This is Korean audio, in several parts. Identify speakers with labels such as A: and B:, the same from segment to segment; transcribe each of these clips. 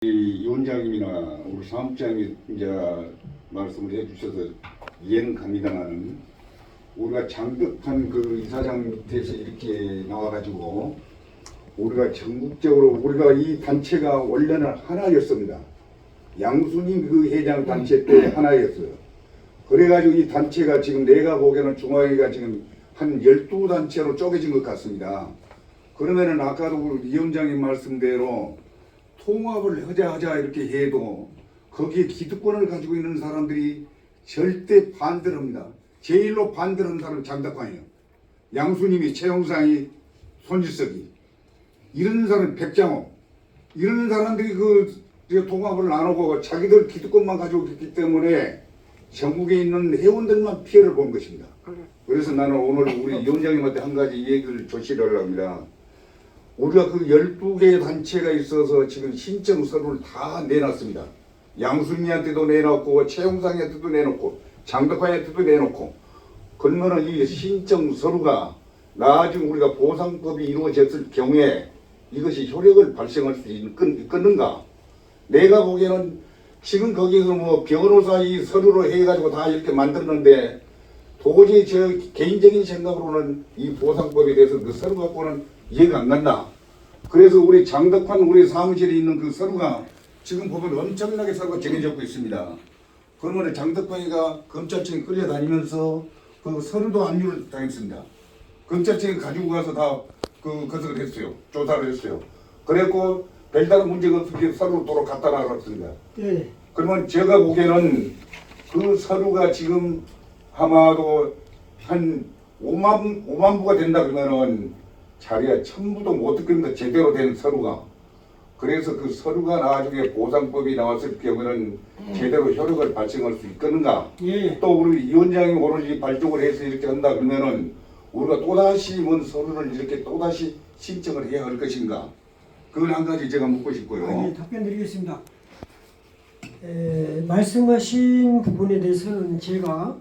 A: 이 위원장님이나 우리 사무장이 이제 말씀을 해주셔서 이해는 갑니다만, 우리가 장덕한 그 이사장 밑에서 이렇게 나와가지고 우리가 전국적으로 우리가 이 단체가 원래는 하나였습니다. 양순임 그 회장 단체 때 하나였어요. 그래가지고 이 단체가 지금 내가 보기에는 중앙회가 지금 한 12단체로 쪼개진 것 같습니다. 그러면은 아까도 우리 위원장님 말씀대로 통합을 하자 이렇게 해도 거기에 기득권을 가지고 있는 사람들이 절대 반대를 합니다. 제일로 반대를 하는 사람은 장덕환이에요. 양순임이, 최영상이, 손지석이, 이런 사람, 백장호, 이런 사람들이 그 통합을 안 하고 자기들 기득권만 가지고 있기 때문에 전국에 있는 회원들만 피해를 본 것입니다. 그래서 나는 오늘 우리 위원장님한테 한 가지 얘기를 조치를 합니다. 우리가 그 12개의 단체가 있어서 지금 신청 서류를 다 내놨습니다. 양순이한테도 내놓고 최영상한테도 내놓고 장덕환한테도 내놓고, 그러면은 이 신청 서류가 나중에 우리가 보상법이 이루어졌을 경우에 이것이 효력을 발생할 수 있겠는가? 내가 보기에는 지금 거기서 뭐 변호사 이 서류로 해가지고 다 이렇게 만들었는데 도저히 저 개인적인 생각으로는 이 보상법에 대해서 그 서류 갖고는 이해가 안 간다. 그래서 우리 장덕환 우리 사무실에 있는 그 서류가 지금 보면 엄청나게 서류가 정해졌고 있습니다. 그러면 장덕환이가 검찰청에 끌려다니면서 그 서류도 압류를 당했습니다. 검찰청에 가지고 가서 다 그것을 했어요. 조사를 했어요. 그랬고 별다른 문제가 없이 서류를 도로 갖다 놨습니다. 네. 그러면 제가 보기에는 그 서류가 지금 아마도 한 5만 부가 된다 그러면은 자리에 1000부도 못 듣겠는데 제대로 된 서류가. 그래서 그 서류가 나중에 보상법이 나왔을 경우는 제대로 효력을 발생할 수 있겠는가? 예. 또 우리 위원장이 오늘 발족을 해서 이렇게 한다 그러면은 우리가 또다시 뭔 서류를 이렇게 또다시 신청을 해야 할 것인가? 그건 한 가지 제가 묻고 싶고요.
B: 네, 답변 드리겠습니다. 말씀하신 부분에 대해서는 제가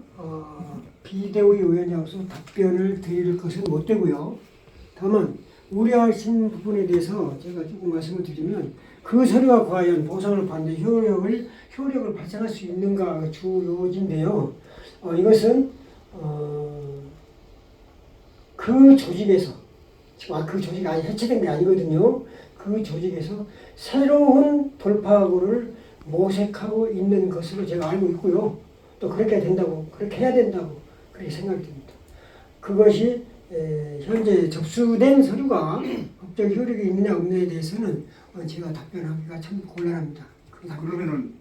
B: 비대위 위원장으로서 답변을 드릴 것은 못 되고요. 다만 우려하신 부분에 대해서 제가 조금 말씀을 드리면, 그 서류가 과연 보상을 받는 효력을 발생할 수 있는가 주 요지인데요. 이것은 그 조직에서, 그 조직이 아니 해체된 게 아니거든요. 그 조직에서 새로운 돌파구를 모색하고 있는 것으로 제가 알고 있고요. 또 그렇게 된다고, 그렇게 해야 된다고 그렇게 생각이 듭니다. 그것이 현재 접수된 서류가 법적 효력이 있느냐 없느냐에 대해서는 제가 답변하기가 참 곤란합니다.
A: 그러면은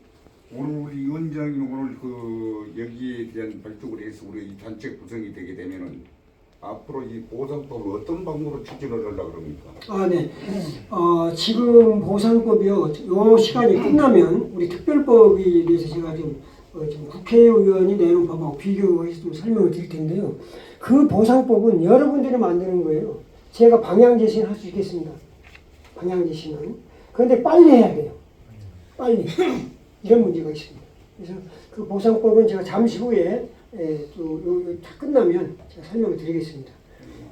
A: 오늘 우리 위원장이 오늘 그 여기에 대한 발족을 해서 우리 이 단체 구성이 되게 되면은 앞으로 이 보상법을 어떤 방법으로 추진을 하려고 그럽니까?
B: 네. 지금 보상법이요, 요 시간이 끝나면 우리 특별법에 대해서 제가 좀 국회의원이 내놓은 법하고 비교해서 좀 설명을 드릴 텐데요. 그 보상법은 여러분들이 만드는 거예요. 제가 방향 제시는 할 수 있겠습니다. 방향 제시는. 그런데 빨리 해야 돼요. 빨리. 이런 문제가 있습니다. 그래서 그 보상법은 제가 잠시 후에 다 끝나면 제가 설명을 드리겠습니다.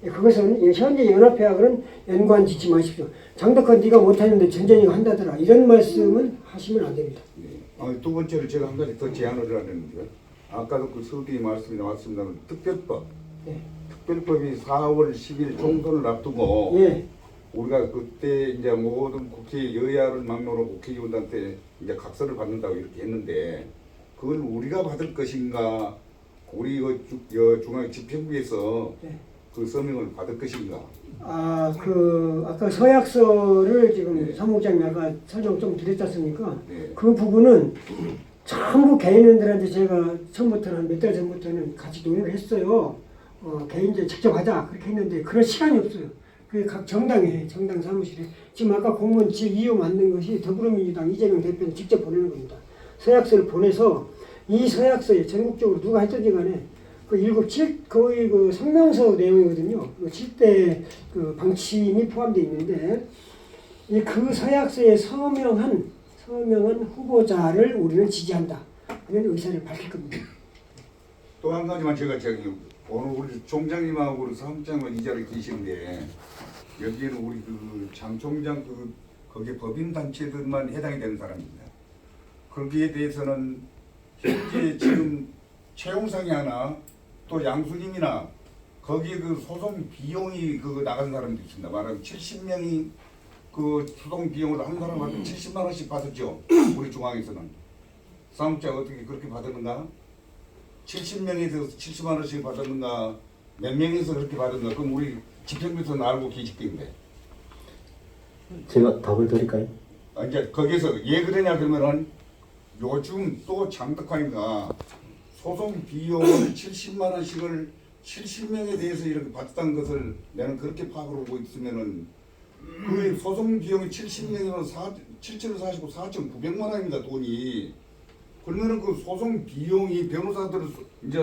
B: 그것은 현재 연합회하고는 연관 짓지 마십시오. 장덕환 네가 못하는데 전전이가 한다더라, 이런 말씀은 하시면 안 됩니다.
A: 두 번째로 제가 한 가지 더 제안을 하는데요. 아까도 그 서두에 말씀이 나왔습니다만 특별법. 네. 특별법이 4월 10일 총선을 앞두고 우리가 그때 이제 모든 국회 여야를 막론으로 국회의원들한테 이제 각서를 받는다고 이렇게 했는데, 그걸 우리가 받을 것인가, 우리 중앙 집행부에서 그 서명을 받을 것인가?
B: 아까 서약서를 지금 사무국장님 아까 설명 좀 드렸지 않습니까? 그 부분은 전부 개인들한테 제가 처음부터는 몇 달 전부터는 같이 논의를 했어요. 개인적으로 직접 하자 그렇게 했는데 그럴 시간이 없어요. 각 정당 사무실에 지금 아까 공무원 직 2호 만든 것이 더불어민주당 이재명 대표는 직접 보내는 겁니다. 서약서를 보내서 이 서약서에 전국적으로 누가 했든지 간에 거의 그 성명서 내용이거든요. 7대 그 방침이 포함되어 있는데, 그 서약서에 서명한 후보자를 우리는 지지한다, 이런 의사를 밝힐 겁니다.
A: 또 한 가지만 제가 오늘 우리 총장님하고 우리 사무장님은 이 자리에 계시는데, 여기에는 우리 그 장 총장 거기에 법인 단체들만 해당이 되는 사람입니다. 거기에 대해서는 현재 지금 최용상이 하나 또 양수님이나 거기에 그 소송 비용이 그 나간 사람도 있습니다. 말하면 70명이 그 소송 비용을 한 사람한테 70만 원씩 받았죠. 우리 중앙에서는 사무장 어떻게 그렇게 받았는가? 70명에서 70만 원씩 받았는가? 몇 명에서 그렇게 받았는가? 그럼 우리 집행부에서는 알고 계실 텐데.
C: 제가 답을 드릴까요?
A: 이제 거기서 왜 그러냐 그러면은 요즘 또 장덕환이가 소송 비용을 70만 원씩을 70명에 대해서 이렇게 받았다는 것을 나는 그렇게 파악을 하고 있으면은 그 소송 비용이 70명이면 7,049 4,900만 원입니다 돈이. 그러면은 그 소송 비용이 변호사들을 이제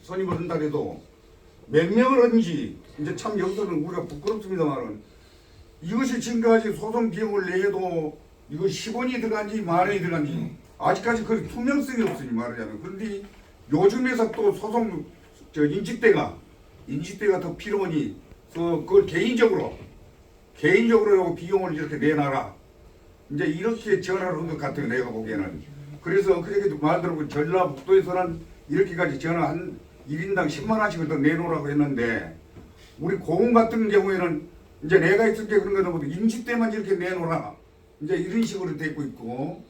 A: 선임을 한다 해도 몇 명을 하는지 이제 참 여기서는 우리가 부끄럽습니다만은 이것이 지금까지 소송 비용을 내도 이거 10원이 들어간지 만 원이 들어간지 아직까지 그 투명성이 없으니 말하자면. 그런데 요즘에서 또 소송 인식대가 더 필요하니 그걸 개인적으로 요 비용을 이렇게 내놔라. 이제 이렇게 전화를 한 것 같아요 내가 보기에는. 그래서 그렇게 말대로 전라북도에서는 이렇게까지 전화 한 1인당 10만 원씩을 더 내놓으라고 했는데 우리 고흥 같은 경우에는 이제 내가 있을 때 그런 거는 임시 때만 이렇게 내놓으라 이제 이런 식으로 되고 있고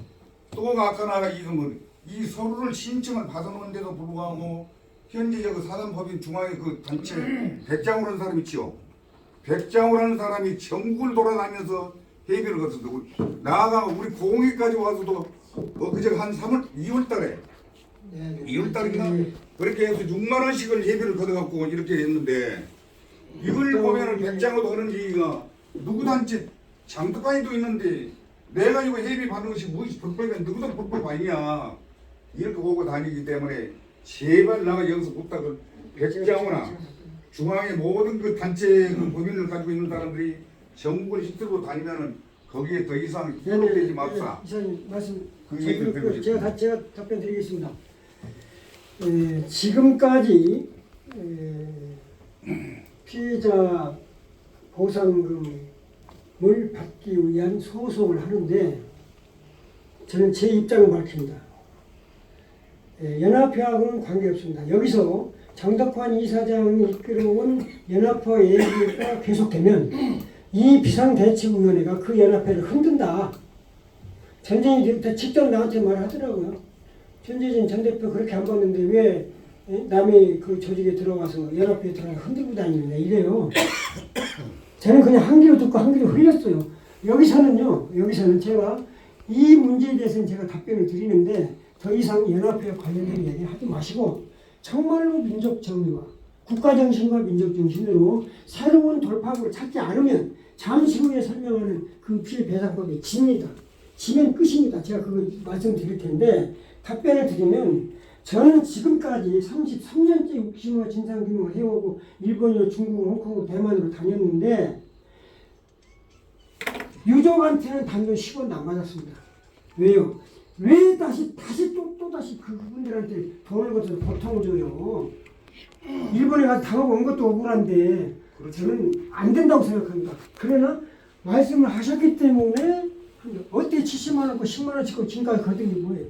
A: 또 아까 나가 이 서류를 신청을 받아놓은데도 불구하고 현재 그 사단법인 중앙의 그 단체 백장우라는 사람 있죠. 백장우라는 사람이 전국을 돌아다니면서 회비를 걷었고 나아가 우리 고흥에까지 와서도 그저 한 2월달에 2월달인가 그렇게 해서 6만 원씩을 회비를 걷어갖고 이렇게 했는데 이걸 보면은 백장우도 하는 얘기가 누구 단체 장덕관이도 있는데 내가 이거 회비 받는 것이 무엇이 불법이면 누구도 불법 아니냐 이렇게 보고 다니기 때문에 제발 나가 여기서 부탁을 백장우나 중앙의 모든 그 단체 그 법인을 가지고 있는 사람들이 전국을 휩쓸고 다니면은 거기에 더 이상 희롱되지 맙사.
B: 이사님 말씀
A: 그 얘기를 드리고 싶습니다.
B: 제가 답변 드리겠습니다. 지금까지 피해자 보상금을 받기 위한 소송을 하는데 저는 제 입장을 밝힙니다. 연합회하고는 관계없습니다. 여기서 장덕환 이사장이 이끌어온 연합회 얘기가 계속되면 이 비상대책위원회가 그 연합회를 흔든다. 전재진 대표 직접 나한테 말하더라고요. 전재진 전 대표 그렇게 안 봤는데 왜 남이 그 조직에 들어가서 연합회에 들어가 흔들고 다니느냐 이래요. 저는 그냥 한 귀로 듣고 한 귀로 흘렸어요. 여기서는 제가 이 문제에 대해서는 제가 답변을 드리는데 더 이상 연합회와 관련된 얘기를 하지 마시고 정말로 민족 정의와 국가 정신과 민족 정신으로 새로운 돌파구를 찾지 않으면 잠시 후에 설명하는 그 피해 배상법이 집니다. 지면 끝입니다. 제가 그거 말씀드릴 텐데 답변을 드리면 저는 지금까지 33년째 육신화 진상규명을 해오고 일본으로 중국, 홍콩, 대만으로 다녔는데 유족한테는 단돈 10원도 안 받았습니다. 왜요? 왜 다시 또다시 그분들한테 돈을 거둬서 보통을 줘요? 일본에 가서 당하고 온 것도 억울한데 저는 안 된다고 생각합니다. 그러나 말씀을 하셨기 때문에 어떻게 70만 원, 10만 원 찍고 지금까지 거둔 게 뭐예요?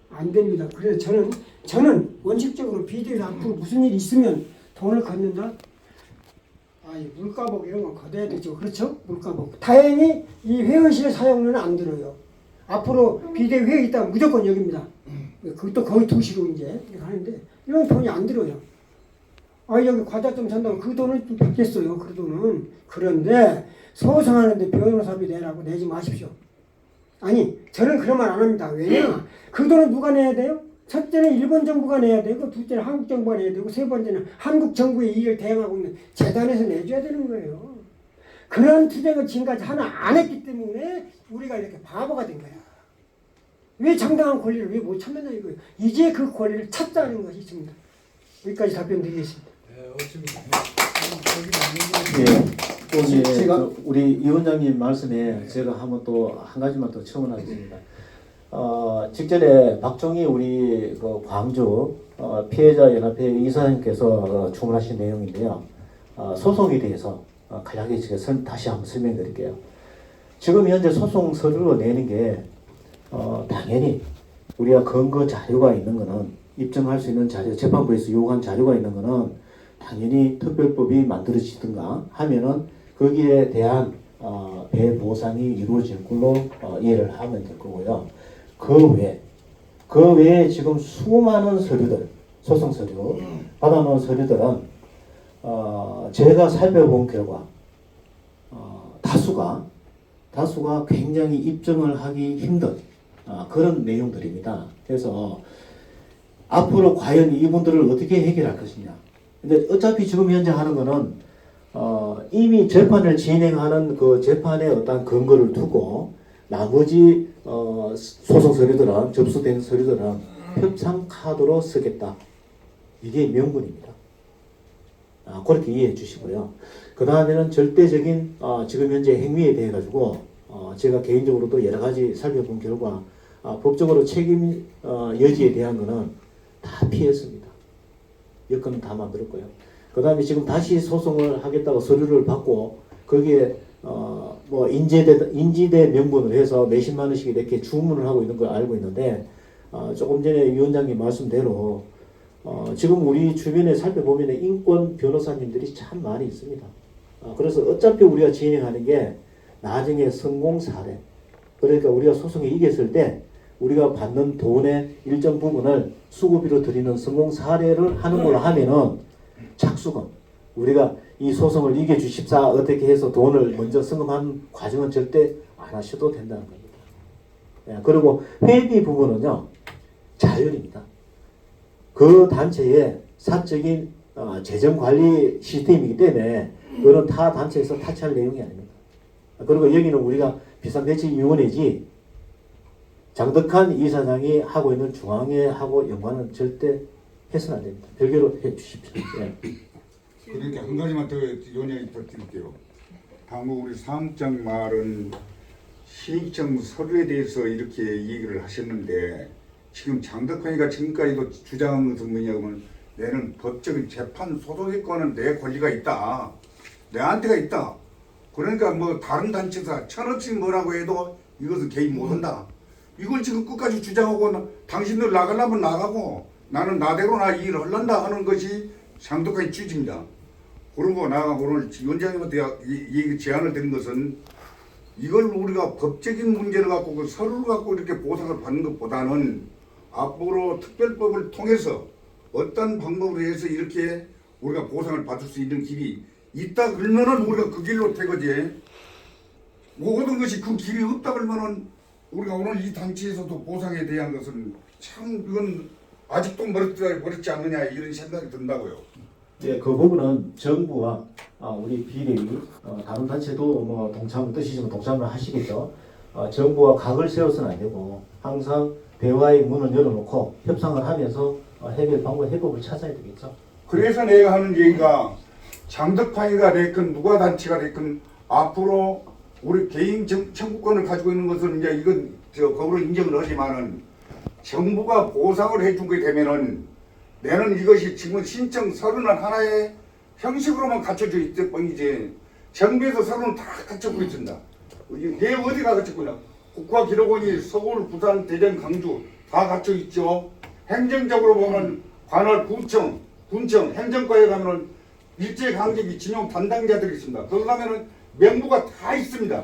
B: 안 됩니다. 그래서 저는 원칙적으로 비대위 앞으로 무슨 일이 있으면 돈을 걷는다. 물가복 이런 거 걷어야 되죠. 그렇죠? 물가복. 다행히 이 회의실 사용료는 안 들어요. 앞으로 비대위 회의 있다면 무조건 여기입니다. 그것도 거의 2시로 이제 이렇게 하는데 이런 돈이 안 들어요. 여기 과자 좀 산다면 그 돈을 좀 받겠어요. 그 돈은. 그런데 소송하는데 변호사비 내라고 내지 마십시오. 아니 저는 그런 말 안 합니다. 왜냐? 그 돈은 누가 내야 돼요? 첫째는 일본 정부가 내야 되고 둘째는 한국 정부가 내야 되고 세 번째는 한국 정부의 일을 대행하고 있는 재단에서 내줘야 되는 거예요. 그런 투쟁을 지금까지 하나 안 했기 때문에 우리가 이렇게 바보가 된 거야. 왜 정당한 권리를 왜 못 찾느냐 이거예요. 이제 그 권리를 찾자는 것이 있습니다. 여기까지 답변 드리겠습니다.
C: 제가 우리 이 원장님 말씀에 제가 한번 또 한 가지만 또 첨언하겠습니다. 직전에 박종희 우리 그 광주 피해자 연합회 이사장님께서 주문하신 내용인데요. 소송에 대해서 간략히 제가 다시 한번 설명드릴게요. 지금 현재 소송 서류로 내는 게 당연히 우리가 근거 자료가 있는 거는 입증할 수 있는 자료, 재판부에서 요구한 자료가 있는 거는 당연히 특별법이 만들어지든가 하면은 거기에 대한 배보상이 이루어질 걸로 이해를 하면 될 거고요. 그 외에 지금 수많은 서류들, 소송 서류, 받아놓은 서류들은 제가 살펴본 결과 다수가 굉장히 입증을 하기 힘든 그런 내용들입니다. 그래서 앞으로 과연 이분들을 어떻게 해결할 것이냐. 근데 어차피 지금 현재 하는 거는 이미 재판을 진행하는 그 재판의 어떤 근거를 두고 나머지 소송 서류들은 접수된 서류들은 협상 카드로 쓰겠다. 이게 명분입니다. 그렇게 이해해 주시고요. 그 다음에는 절대적인 지금 현재 행위에 대해 가지고 제가 개인적으로도 여러 가지 살펴본 결과 법적으로 책임 여지에 대한 거는 다 피했습니다. 여건은 다 만들었고요. 그 다음에 지금 다시 소송을 하겠다고 서류를 받고 거기에 뭐 인지대 명분을 해서 몇십만 원씩 이렇게 주문을 하고 있는 걸 알고 있는데 조금 전에 위원장님 말씀대로 지금 우리 주변에 살펴보면 인권 변호사님들이 참 많이 있습니다. 그래서 어차피 우리가 진행하는 게 나중에 성공 사례, 그러니까 우리가 소송에 이겼을 때 우리가 받는 돈의 일정 부분을 수고비로 드리는 성공 사례를 하는 걸로 하면은 착수금, 우리가 이 소송을 이겨 주십사 어떻게 해서 돈을 먼저 성금하는 과정은 절대 안 하셔도 된다는 겁니다. 그리고 회비 부분은요 자율입니다. 그 단체의 사적인 재정관리 시스템이기 때문에 그런 타 단체에서 타치할 내용이 아닙니다. 그리고 여기는 우리가 비상대책위원회지 장덕한 이사장이 하고 있는 중앙회하고 연관은 절대 해서는 안 됩니다. 별개로 해 주십시오. 예.
A: 그러니까 한 가지만 더 연연히 더 드릴게요. 방금 우리 사무장 말은 신입청 서류에 대해서 이렇게 얘기를 하셨는데 지금 장덕환이가 지금까지도 주장한 것은 뭐냐면 내는 법적인 재판 소송의 거는 내 권리가 있다. 내한테가 있다. 그러니까 뭐 다른 단체사 천억씩 뭐라고 해도 이것은 개입 못한다. 이걸 지금 끝까지 주장하고 당신들 나가려면 나가고 나는 나대로 나 일을 하려다 하는 것이 장덕환의 취지입니다. 그리고 나 오늘 위원장님한테 이 제안을 드린 것은 이걸 우리가 법적인 문제를 갖고 그 서류를 갖고 이렇게 보상을 받는 것보다는 앞으로 특별법을 통해서 어떤 방법으로 해서 이렇게 우리가 보상을 받을 수 있는 길이 있다 그러면은 우리가 그 길로 태거지. 모든 것이 그 길이 없다 그러면은 우리가 오늘 이 단체에서도 보상에 대한 것은 참 이건 아직도 멀었지 않느냐 이런 생각이 든다고요.
C: 네, 그 부분은 정부와 우리 비대위 다른 단체도 뭐 동참 뜻이지만 동참을 하시겠죠. 정부와 각을 세워서는 안 되고 항상 대화의 문을 열어놓고 협상을 하면서 해결 방법 해법을 찾아야 되겠죠.
A: 그래서 내가 하는 얘기가 장덕파이가 됐건 누가 단체가 됐건 앞으로 우리 개인 청구권을 가지고 있는 것은 이제 이건 거꾸로 인정을 하지만은 정부가 보상을 해준 게 되면은 내는 이것이 지금 신청 서류는 하나의 형식으로만 갖춰져 있을 뿐이지 정부에서 서류는 다 갖춰고 있습니다. 내 어디가 갖췄구나. 국가기록원이 서울, 부산, 대전, 강주 다 갖춰 있죠. 행정적으로 보면 관할 구청, 군청, 행정과에 가면은 일제강점기 진용 담당자들이 있습니다. 거기 가면은 명부가 다 있습니다.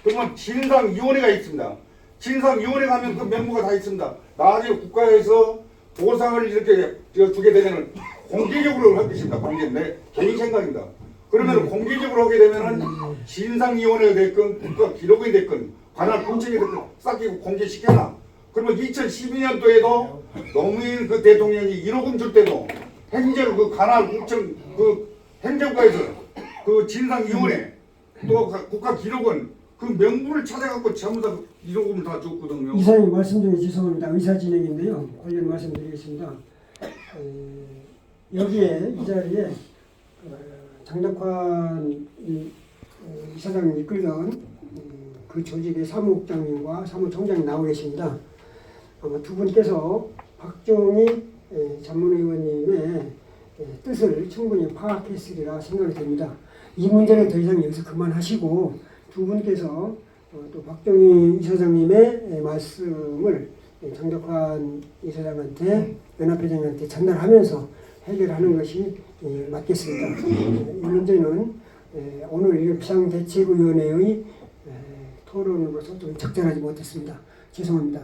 A: 그러면 진상위원회가 있습니다. 진상위원회 가면 그 명부가 다 있습니다. 나중에 국가에서 보상을 이렇게 주게 되면은 공개적으로 할 것입니다. 내 개인 생각입니다. 그러면 공개적으로 하게 되면은 진상위원회가 됐건 국가기록원이 됐건 관할 군청이 됐건 싹 공개시켜놔. 그러면 2012년도에도 노무현 그 대통령이 1억 원 줄 때도 행정 그 관할 구청 그 행정과에서 그 진상위원회 또 국가기록원 그 명부를 찾아갖고 전부 다 1억 원을 다 줬거든요.
B: 이사님 말씀 중에 죄송합니다. 의사 진행인데요. 관련 말씀드리겠습니다. 여기에 이 자리에 장덕환 이사장이 이끌던 그 조직의 사무국장님과 사무총장이 나오 계십니다. 아마 두 분께서 박종희 전문의원님의 뜻을 충분히 파악했으리라 생각이 됩니다. 이 문제는 더 이상 여기서 그만하시고 두 분께서 또 박정희 이사장님의 말씀을 장덕환 이사장한테 연합회장한테 전달하면서 해결하는 것이 맞겠습니다. 이 문제는 오늘 이 비상대책위원회의 토론으로서 좀 적절하지 못했습니다. 죄송합니다.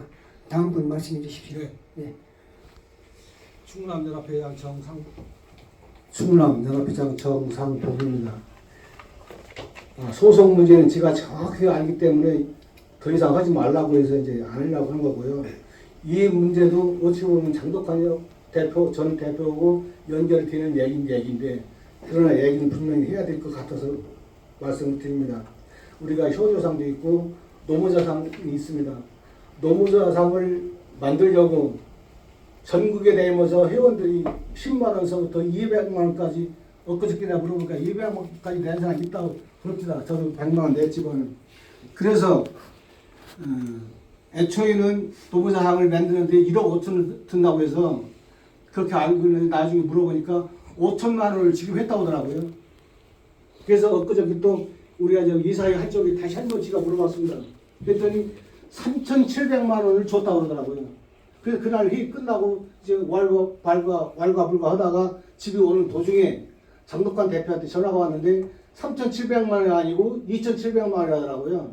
B: 다음 분 말씀해 주십시오. 네.
D: 충남연합회장 정상복입니다. 소송 문제는 제가 정확히 알기 때문에 더 이상 하지 말라고 해서 이제 안 하려고 하는 거고요. 이 문제도 어찌 보면 장덕환 전 대표하고 연결되는 얘기인데 그러나 얘기는 분명히 해야 될 것 같아서 말씀을 드립니다. 우리가 효조상도 있고 노무자상이 있습니다. 노무자상을 만들려고 전국에 다니면서 회원들이 10만 원서부터 200만 원까지 엊그저께나 물어보니까 200만 원까지 낸 사람이 있다고 그럽니다. 저도 100만 원 냈지만 그래서 애초에는 노무자상을 만드는데 1억 5천을 든다고 해서 그렇게 알고 있는데 나중에 물어보니까 5천만 원을 지급했다고 하더라고요. 그래서 엊그저께 또 우리가 저 이사회 할 적에 다시 한 번 제가 물어봤습니다. 그랬더니 3,700만 원을 줬다고 그러더라고요. 그래서 그날 회의 끝나고 이제 왈가불가 하다가 집에 오는 도중에 장덕환 대표한테 전화가 왔는데 3,700만 원이 아니고 2,700만 원이 하더라고요.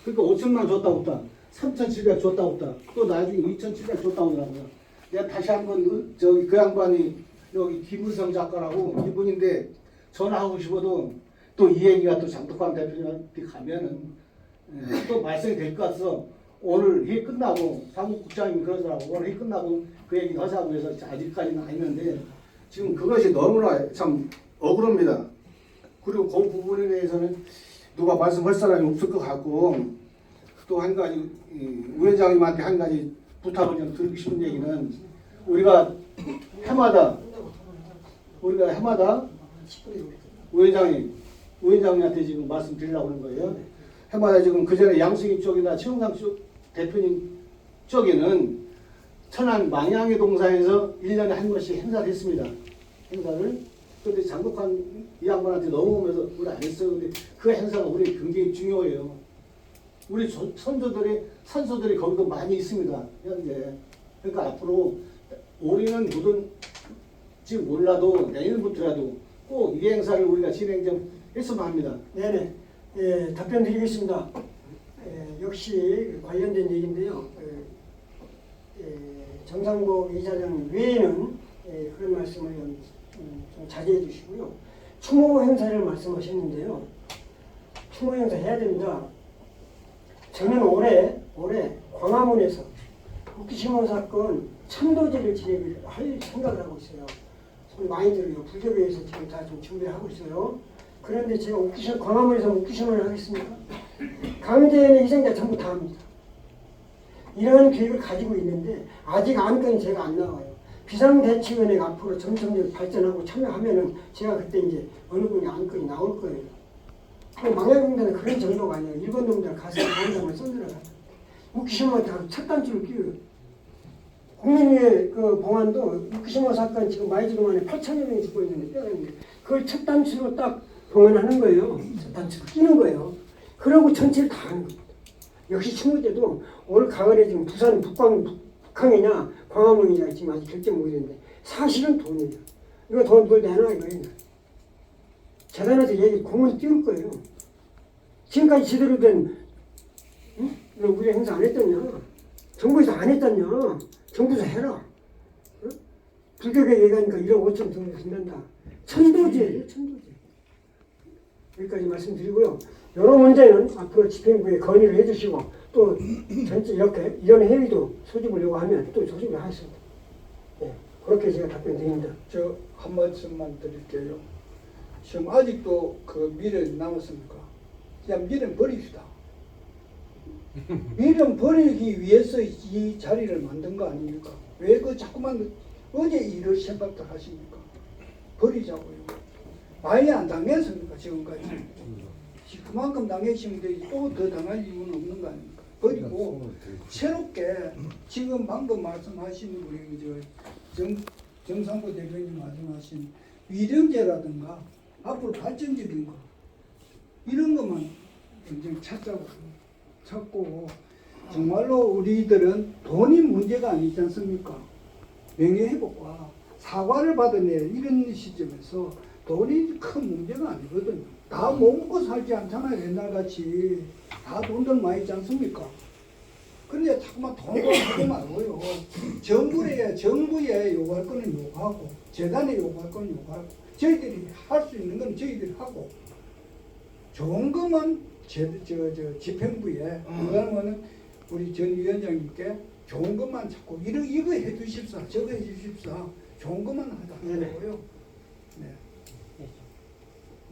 D: 그러니까 5천만 원 줬다고 했다. 3,700 줬다고 했다. 또 나중에 2,700 줬다고 하더라고요. 내가 다시 한번 저기 그 양반이 여기 김은성 작가라고 이분인데 전화하고 싶어도 또 이 얘기가 또 장덕환 대표한테 가면은 또 말씀이 될 것 같아서 오늘 회의 끝나고 사무국장님이 그러더라고. 오늘 회의 끝나고 그 얘기 하자고 해서 아직까지는 아니는데 지금 그것이 너무나 참 억울합니다. 그리고 그 부분에 대해서는 누가 말씀할 사람이 없을 것 같고 또 한 가지 위원장님한테 한 가지 부탁을 좀 드리고 싶은 얘기는 우리가 해마다 위원장님한테 지금 말씀드리려고 하는 거예요. 해마다 지금 그전에 양승희 쪽이나 최용상 쪽 대표님 쪽에는 천안 망양의 동사에서 1년에 한 번씩 행사를 했습니다. 행사를. 그런데 장덕환 이 양반한테 넘어오면서 우리 안 했어요. 근데 그 행사가 우리 굉장히 중요해요. 우리 선조들이 거기도 많이 있습니다. 현재. 그러니까 앞으로 올해는 뭐든지 몰라도 내년부터라도 꼭 이 행사를 우리가 진행 좀 했으면 합니다.
B: 네네. 답변 드리겠습니다. 역시 관련된 얘기인데요. 정상복 이사장 외에는 그런 말씀을 좀 자제해 주시고요. 추모 행사를 말씀하셨는데요. 추모 행사 해야 됩니다. 저는 올해 광화문에서 후쿠시마 사건 참도제를 진행을 할 생각을 하고 있어요. 손이 많이 들어요. 불교계에서 지금 다 좀 준비를 하고 있어요. 그런데 제가 광화문에서 후쿠시마를 하겠습니까? 강제의 희생자 전부 다 합니다. 이러한 계획을 가지고 있는데 아직 안건이 제가 안 나와요. 비상대책위원회가 앞으로 점점 발전하고 참여하면은 제가 그때 이제 어느 분이 안건이 나올 거예요. 망야공단은 그런 정도가 아니에요. 일본 놈들 가서 공장을 쏜들어가요. 후쿠시마한테 가서 첫 단추를 끼워요. 국민위의 그 봉안도 후쿠시마 사건 지금 마이즈로 만에 8천여 명이 죽고 있는데 뼈였는데 그걸 첫 단추로 딱 봉안하는 거예요. 첫 단추를 끼는 거예요. 그러고 전체를 다 하는 겁니다. 역시 추모제도 올 가을에 지금 부산 북항이냐 광화문이냐 지금 아직 결정 못했는데 사실은 돈이에요. 이거 돈 그걸 내놔 이거예요. 재단에서 얘기 공을 띄울 거예요. 지금까지 제대로 된 우리 행사 안 했더냐? 정부에서 안 했더냐? 정부에서 해라. 불교계 얘기하니까 1억 5천 정도 든단다. 천도제예요, 천도제. 여기까지 말씀드리고요. 여러 문제는 앞으로 집행부에 건의를 해주시고 또 전체 이렇게 이런 회의도 소집하려고 하면 또 소집을 하겠습니다. 네, 그렇게 제가 답변드립니다.
E: 저 한 말씀만 드릴게요. 지금 아직도 그 미련 남았습니까? 그냥 미련 버립시다. 미련 버리기 위해서 이 자리를 만든 거 아닙니까? 왜 그 자꾸만 어제 일을 생각도 하십니까? 버리자고요. 많이 안 당했습니까? 지금까지. 그만큼 당했으면 되지 또 더 당할 이유는 없는 거 아닙니까? 버리고 새롭게 지금 방금 말씀하신 우리 정상보 대표님 말씀하신 위령제라든가 앞으로 발전적인 거 이런 것만 전쟁 찾고 정말로 우리들은 돈이 문제가 아니지 않습니까? 명예회복과 사과를 받아낼 이런 시점에서 돈이 큰 문제가 아니거든요. 다 못 먹고 살지 않잖아요. 옛날같이 다 돈들 많이 있지 않습니까? 그런데 자꾸만 돈을 하지 말고요. 정부에 요구할 거는 요구하고 재단에 요구할 거는 요구하고 저희들이 할 수 있는 건 저희들이 하고 좋은 것만 집행부에 그러면은 우리 전 위원장님께 좋은 것만 자꾸 이거 해주십사 저거 해주십사 좋은 것만 하자고요. 네.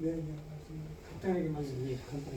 E: 네, 네, 맞습니다.
B: 간단하게 말씀드리겠습니다.